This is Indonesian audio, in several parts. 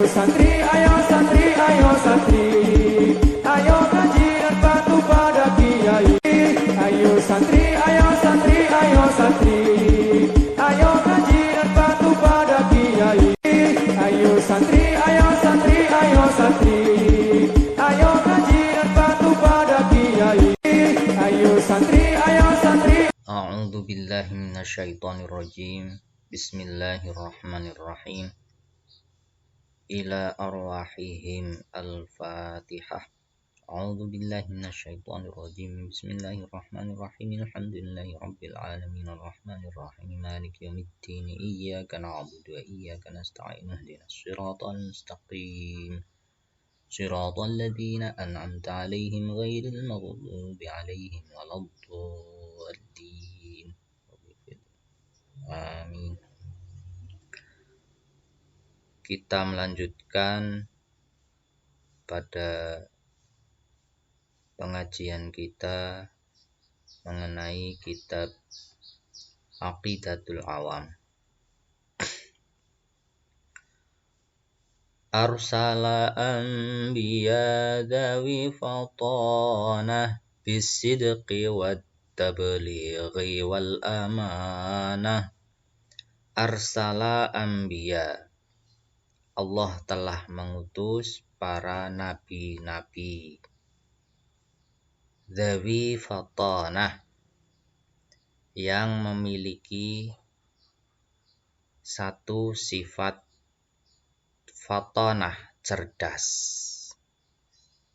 santri, ayo santri, ayo ngaji dan patuh pada kiai. Ayo santri, ayo santri, ayo ngaji dan patuh pada kiai. Ayo santri, ayo santri, ayo ngaji dan patuh pada kiai. Ayo santri, A'udzu billahi minasyaitonir rajim. Bismillahirrahmanirrahim. Ila arwahihim al-Fatihah. A'udzu billahi minasyaitonir rajim. Bismillahirrahmanirrahim. Alhamdulillahi rabbil alamin arrahmanir rahim maliki yaumiddin. Iyyaka na'budu wa iyyaka nasta'in. Ihdinas siratal mustaqim. Siratal ladzina an'amta 'alaihim ghairil maghdubi 'alaihim waladdallin. Amin. Kita melanjutkan pada pengajian kita mengenai kitab Aqidatul Awam. Arsala anbiya dawi fatanah bisidqi wat tablighi wal amanah. Arsala anbiya, Allah telah mengutus para nabi-nabi. Dawi fatanah, yang memiliki satu sifat fatanah, cerdas.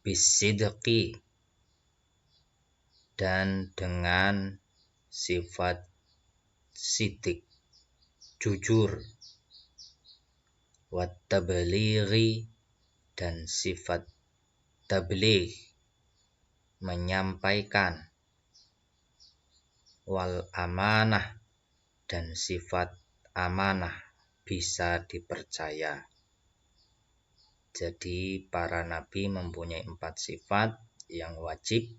Bisidqi, dan dengan sifat sidik, jujur. Wat tablighi, dan sifat tabligh, menyampaikan. Wal amanah, dan sifat amanah, bisa dipercaya. Jadi para nabi mempunyai 4 sifat yang wajib: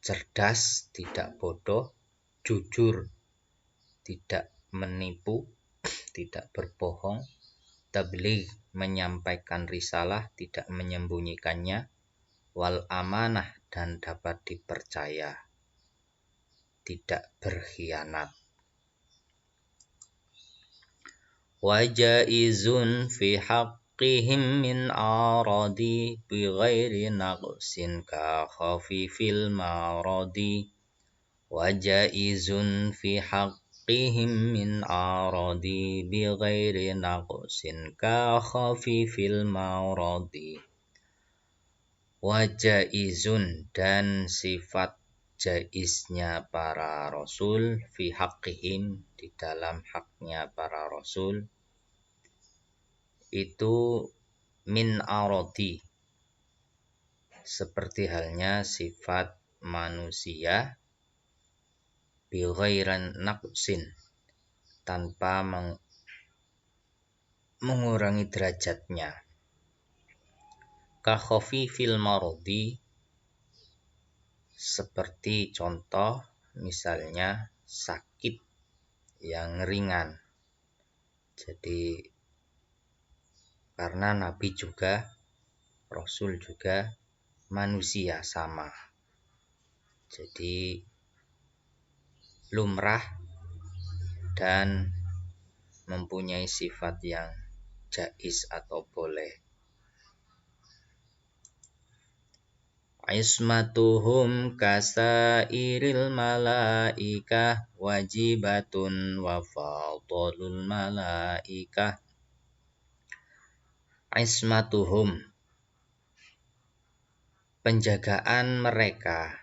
cerdas, tidak bodoh; jujur, tidak menipu, tidak berbohong; tabligh, menyampaikan risalah, tidak menyembunyikannya; wal amanah, dan dapat dipercaya, tidak berkhianat. Wa jaizun fi haqqihim min aradi bi ghairi naqsin ka khafifil maradi. Wa jaizun fi haqqihim min aradi bi ghairi naqsin ka khafifil maradi. Wa jaizun, dan sifat jaiznya para rasul, fi haqqihim, di dalam haknya para rasul, itu min aradi, seperti halnya sifat manusia, bi ghairan naqsin, tanpa mengurangi derajatnya. Ka khafifil maradi, seperti contoh misalnya sakit yang ringan. Jadi karena nabi juga, rasul juga manusia, sama. Jadi lumrah dan mempunyai sifat yang jaiz atau boleh. Ismatuhum kasairil malaikah wajibatun wa fadlul malaikah. Ismatuhum, penjagaan mereka,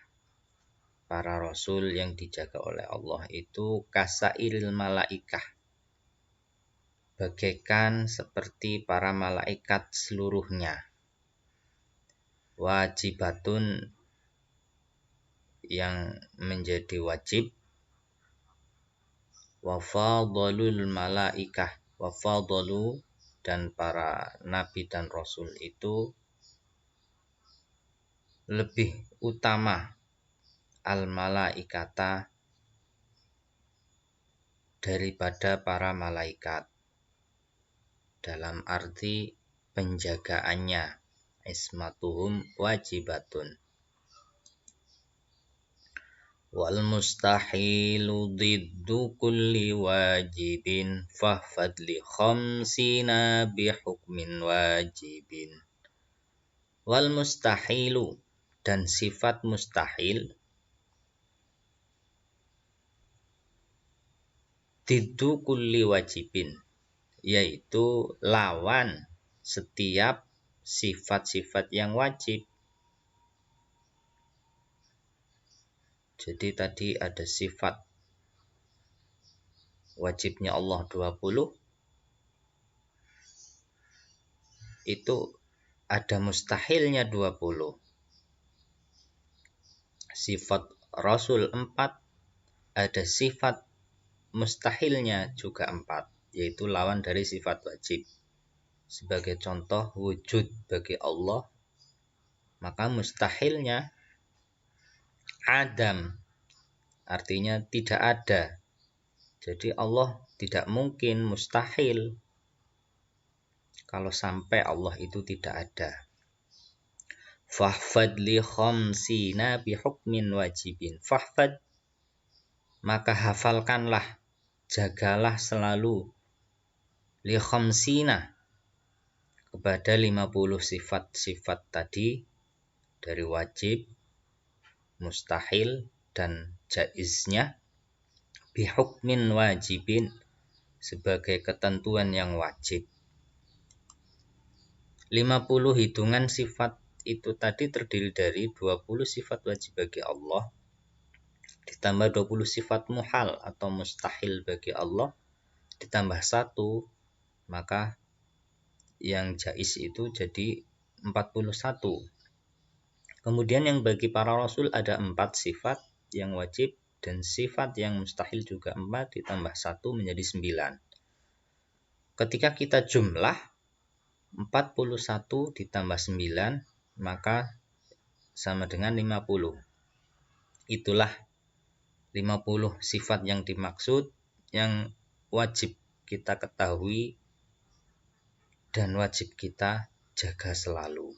para rasul yang dijaga oleh Allah itu kasairil malaikah, bagaikan seperti para malaikat seluruhnya. Wajibatun, yang menjadi wajib. Wa fadlul malaikah, wa fadlu, dan para nabi dan rasul itu lebih utama, al malaikata, daripada para malaikat. dalam arti penjagaannya. Ismatuhum wajibatun. Wal mustahilu diddu kulli wajibin fahfad li khamsina bihukmin wajibin. Wal mustahilu, dan sifat mustahil, diddu kulli wajibin, yaitu lawan setiap sifat-sifat yang wajib. Jadi tadi ada sifat wajibnya Allah 20, itu ada mustahilnya 20. Sifat Rasul 4, ada sifat mustahilnya juga 4, yaitu lawan dari sifat wajib. Sebagai contoh wujud bagi Allah, maka mustahilnya adam, artinya tidak ada. Jadi Allah tidak mungkin, mustahil kalau sampai Allah itu tidak ada. Fahfad li khamsina bihukmin wajibin. Fahfad, maka hafalkanlah, jagalah selalu, li khamsina, kepada 50 sifat-sifat tadi, dari wajib, mustahil, dan jaiznya, bihukmin wajibin, sebagai ketentuan yang wajib. 50 hitungan sifat itu tadi terdiri dari 20 sifat wajib bagi Allah, ditambah 20 sifat muhal atau mustahil bagi Allah, ditambah 1, maka yang jaiz itu jadi 41. Kemudian yang bagi para rasul ada 4 sifat yang wajib, dan sifat yang mustahil juga 4, ditambah 1 menjadi 9. Ketika kita jumlah 41 ditambah 9, maka sama dengan 50. Itulah 50 sifat yang dimaksud, yang wajib kita ketahui dan wajib kita jaga selalu.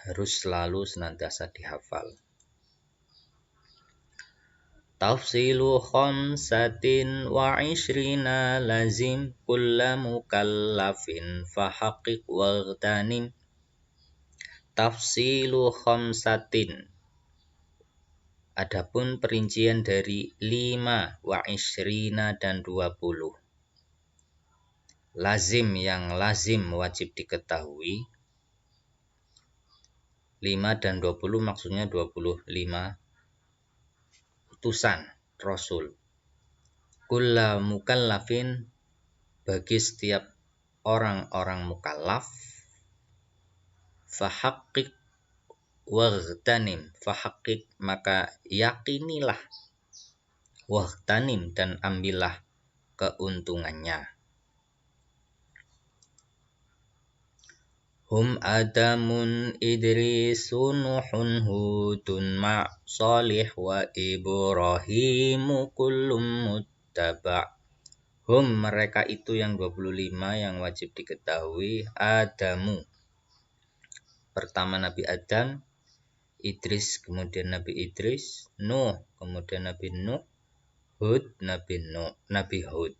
Harus selalu senantiasa dihafal. Tafsilu khamsatin wa ishrina lazim kulla mukallafin fahaqiq waghtanim. Tafsilu khamsatin, adapun perincian dari 5 wa ishrina dan 20. Lazim, yang lazim wajib diketahui. 5 dan 20 maksudnya 25 utusan Rasul. Kulla mukallafin, bagi setiap orang-orang mukallaf. Fahaqqiq waghtanim, fahaqqiq, maka yakinilah, waghtanim, dan ambillah keuntungannya. Hum Adamun Idrisun Nuhun Hudun Ma' Salih wa Ibrahimu kullum muttaba'. Hum, mereka itu yang 25 yang wajib diketahui. Adamu, pertama Nabi Adam, Idris kemudian Nabi Idris, Nuh kemudian Nabi Nuh, Hud Nabi Hud.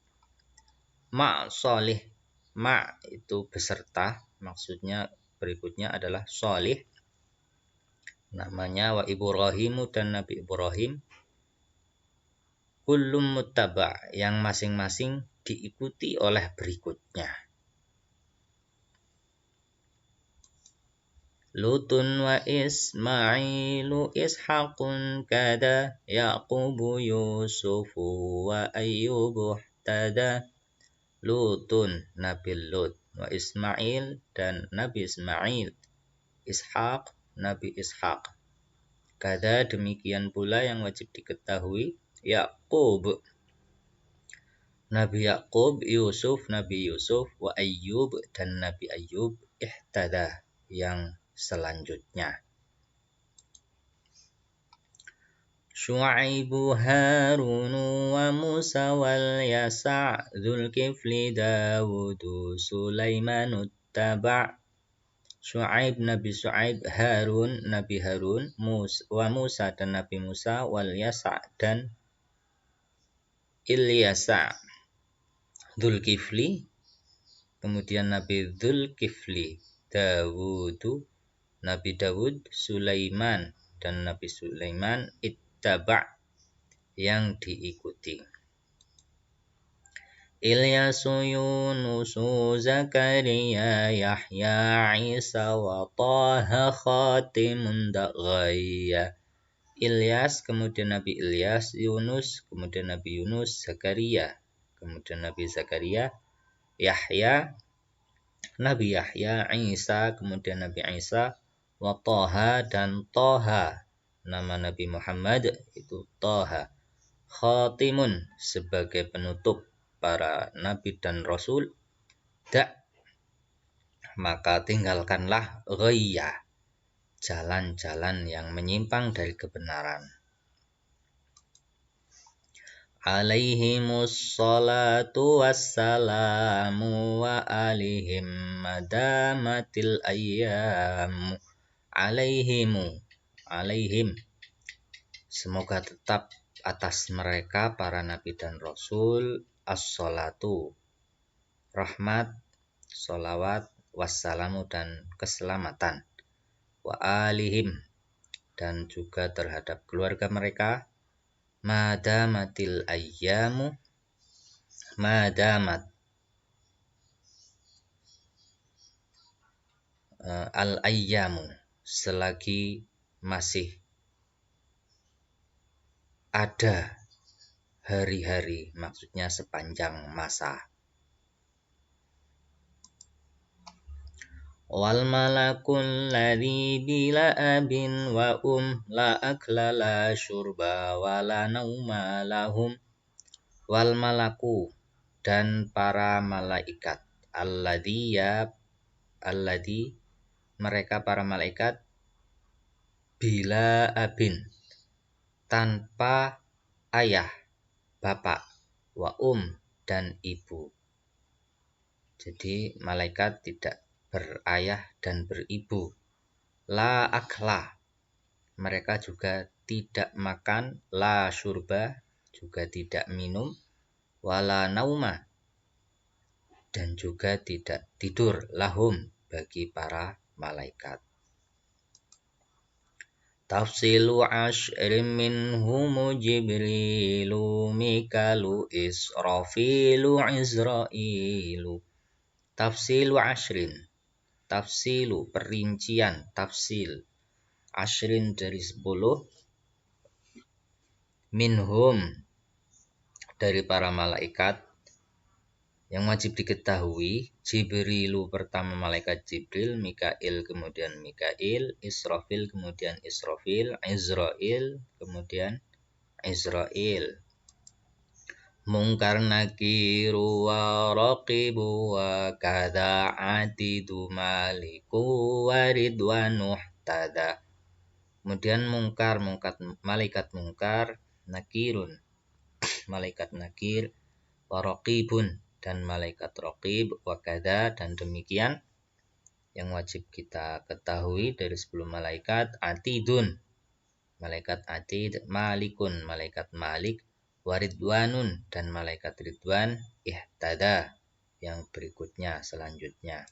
Ma' Salih, ma' itu beserta, maksudnya berikutnya adalah Salih, namanya wa Ibrahimu, dan Nabi Ibrahim. Kullum muttaba', yang masing-masing diikuti oleh berikutnya. Lutun wa Ismailu Ishaqun kada Yaqubu Yusufu wa Ayyubu tada. Lutun, Nabi Lut, wa Ismail, dan Nabi Ismail, Ishaq, Nabi Ishaq. Kada, demikian pula yang wajib diketahui, Yaqub, Nabi Yaqub, Yusuf, Nabi Yusuf, wa Ayyub, dan Nabi Ayyub, ihtada, yang selanjutnya. شعيب هارون وموسى واليسع ذو الكفل داود سليمان اتبع. Syuaib Nabi Syuaib, Harun Nabi Harun, Musa dan Nabi Musa, wal Yasa dan Ilyasa, Dzulkifli, kemudian Nabi Dzulkifli, Dawudu, Nabi Dawud, Sulaiman dan Nabi Sulaiman, ittaba, yang diikuti. Ilyasu, Yunusu, Zakaria, Yahya, Isa, wa Taha, Khatimun Da'ghaya. Ilyas, kemudian Nabi Ilyas, Yunus, kemudian Nabi Yunus, Zakaria, kemudian Nabi Zakaria, Yahya, Nabi Yahya, Isa, kemudian Nabi Isa, wa Taha dan Taha, nama Nabi Muhammad itu Taha. Khatimun, sebagai penutup para nabi dan rasul. Maka tinggalkanlah ghayya, jalan-jalan yang menyimpang dari kebenaran. Alaihimus salatu wassalamu wa alihim madamatil ayyamu. Alaihim, semoga tetap atas mereka para nabi dan rasul as-salatu, rahmat, salawat, wassalamu dan keselamatan, wa alihim, dan juga terhadap keluarga mereka, madamatil ayyamu, madamat al ayyamu, selagi masih ada hari-hari, maksudnya sepanjang masa. Wal malakul ladzi bila abin wa la akla la syurba wa la nauma lahum. Wal malaku, dan para malaikat, alladzi mereka para malaikat, bila abin, tanpa ayah, bapak, wa dan ibu. Jadi malaikat tidak berayah dan beribu. La akla, mereka juga tidak makan. La syurba, juga tidak minum. Wala nauma, dan juga tidak tidur. Lahum, bagi para malaikat. Tafsilu ashrim minhumu Jibrilu, Mikalu, Israfilu, Izrailu. Tafsilu ashrin, tafsilu perincian, tafsil, ashrin dari 10, minhum dari para malaikat, yang wajib diketahui. Jibrilu pertama malaikat Jibril, Mikail kemudian Mikail, Israfil kemudian Israfil, Izrail kemudian Izrail. Mungkar nakiru wa raqibu wa kadha atidu maliku wa ridwanuh tada. Kemudian mungkar, malaikat mungkar, nakirun, malaikat nakir, wa raqibun, dan malaikat raqib, wa kadha, dan demikian. Yang wajib kita ketahui dari 10 malaikat, atidun, malaikat atid, malikun, malaikat malik, waridwanun, dan malaikat ridwan, ihtada, yang berikutnya, selanjutnya.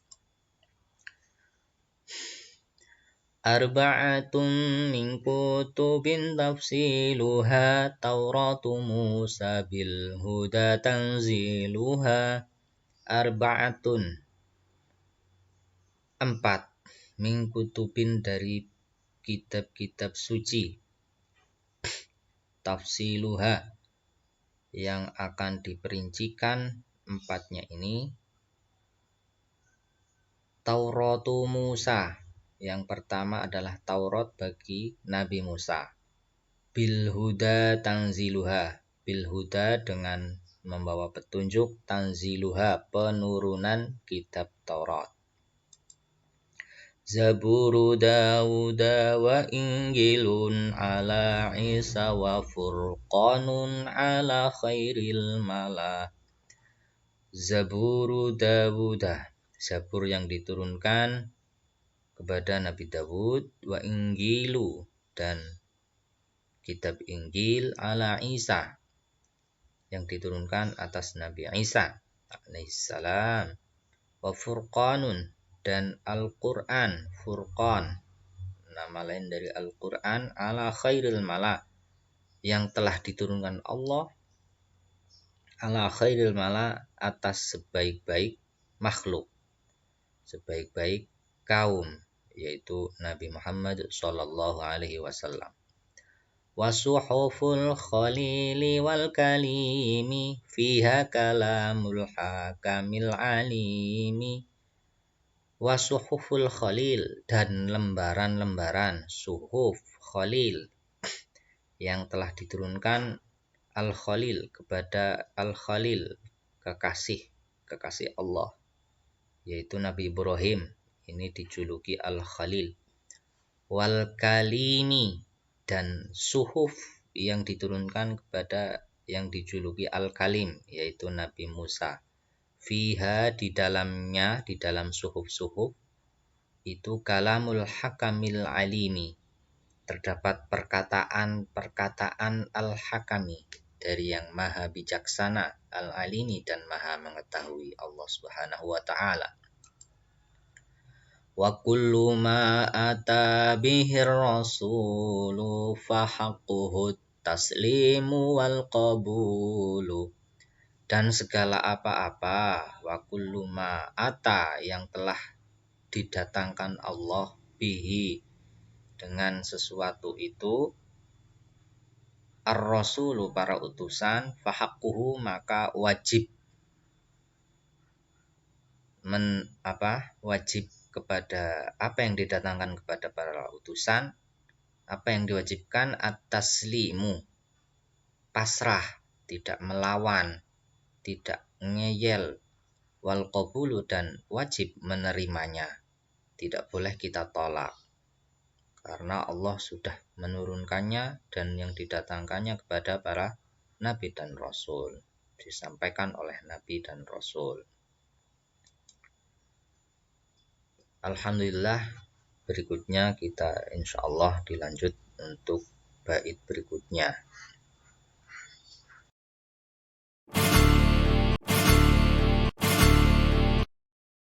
Arba'atun min kutubin tafsiluha, Tauratu Musa bil huda tanziluha. Arba'atun, 4, min kutubin dari kitab-kitab suci, tafsiluha, yang akan diperincikan 4-nya ini. Tauratu Musa, yang pertama adalah Taurat bagi Nabi Musa. Bil huda tanziluha, bil huda dengan membawa petunjuk, tanziluha penurunan kitab Taurat. Zaburu Dawuda wa Injilun ala Isa wa Furqanun ala khairil mala. Zaburu Dawuda, Zabur yang diturunkan kepada Nabi Dawud, wa Injilu, dan kitab Injil ala Isa yang diturunkan atas Nabi Isa alaihissalam, wa Furqanun, dan Al-Quran, Furqan, nama lain dari Al-Quran, ala khairil mala, yang telah diturunkan Allah, ala khairil mala, atas sebaik-baik makhluk, sebaik-baik kaum, yaitu Nabi Muhammad sallallahu alaihi wasallam. Wasuhuful khalili wal kalimi fiha kalamul hakamil alimi. Wasuhuful khalil, dan lembaran-lembaran suhuf khalil yang telah diturunkan al-khalil kepada al-khalil, kekasih Allah, yaitu Nabi Ibrahim, ini dijuluki al-khalil. Wal kalimi, dan suhuf yang diturunkan kepada yang dijuluki al-kalim, yaitu Nabi Musa. Fiha, di dalamnya, di dalam suhuf-suhuf itu kalamul hakamil alimi, terdapat perkataan-perkataan al-hakami, dari yang maha bijaksana, al-alimi, dan maha mengetahui, Allah Subhanahu wa ta'ala. Wa kullu ma ata bihir rasulu fahaqquhu taslimu wal qabulu. Dan segala apa-apa, wa kullu ma ata, yang telah didatangkan Allah, bihi, dengan sesuatu itu, ar-rasulu, para utusan, fahaqquhu, maka wajib wajib kepada apa yang didatangkan kepada para utusan, apa yang diwajibkan, at-taslimu, pasrah, tidak melawan, tidak ngeyel, wal qabulu, dan wajib menerimanya, tidak boleh kita tolak, karena Allah sudah menurunkannya dan yang didatangkannya kepada para nabi dan rasul, disampaikan oleh nabi dan rasul. Alhamdulillah, berikutnya kita insya Allah dilanjut untuk bait berikutnya.